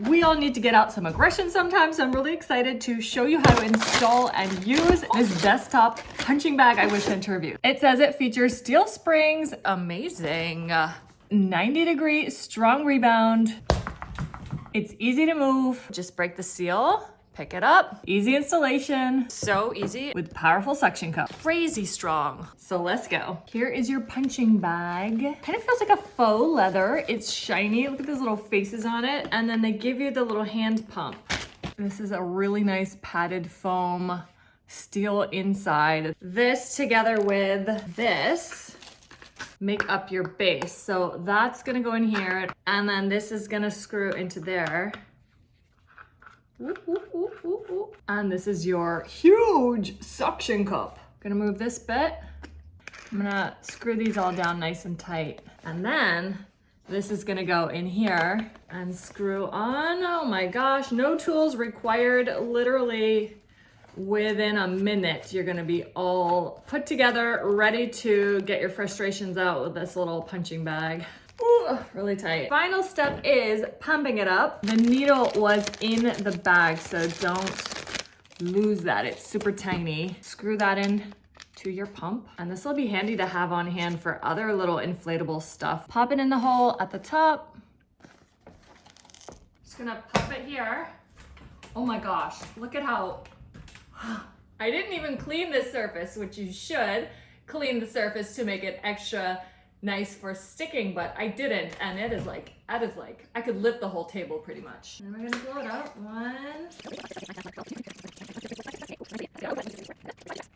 We all need to get out some aggression sometimes, so I'm really excited to show you how to install and use this desktop punching bag I was sent to review. It says it features steel springs, amazing, 90-degree strong rebound. It's easy to move. Just break the seal, pick it up. Easy installation. So easy with powerful suction cup. Crazy strong. So let's go. Here is your punching bag. Kind of feels like a faux leather. It's shiny. Look at those little faces on it. And then they give you the little hand pump. This is a really nice padded foam steel inside. This together with this make up your base. So that's gonna go in here, and then this is gonna screw into there. And this is your huge suction cup. Gonna move this bit. I'm gonna screw these all down nice and tight. And then this is gonna go in here and screw on. Oh my gosh, no tools required. Literally within a minute, you're gonna be all put together, ready to get your frustrations out with this little punching bag. Ooh, really tight. Final step is pumping it up. The needle was in the bag, so don't lose that. It's super tiny. Screw that in to your pump, and this will be handy to have on hand for other little inflatable stuff. Pop it in the hole at the top. Just gonna pop it here. Oh my gosh, look at how I didn't even clean this surface, which you should clean the surface to make it extra nice for sticking, but I didn't, and that is like, I could lift the whole table pretty much. And we're gonna blow it up. One.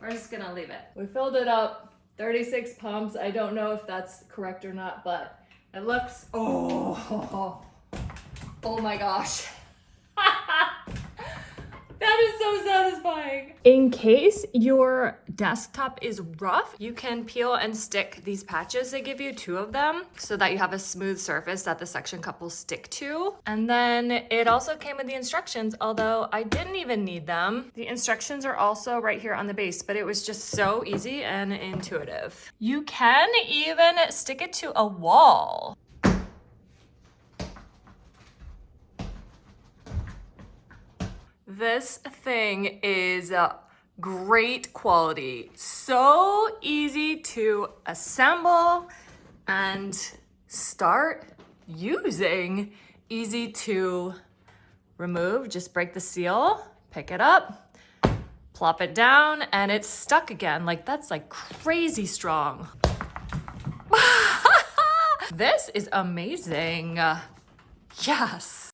We're just gonna leave it. We filled it up, 36 pumps. I don't know if that's correct or not, but it looks, oh my gosh. That is so satisfying. In case your desktop is rough, you can peel and stick these patches. They give you 2 of them so that you have a smooth surface that the suction cup will stick to. And then it also came with the instructions, although I didn't even need them. The instructions are also right here on the base, but it was just so easy and intuitive. You can even stick it to a wall. This thing is great quality. So easy to assemble and start using. Easy to remove. Just break the seal, pick it up, plop it down, and it's stuck again. Like, that's like crazy strong. This is amazing. Yes.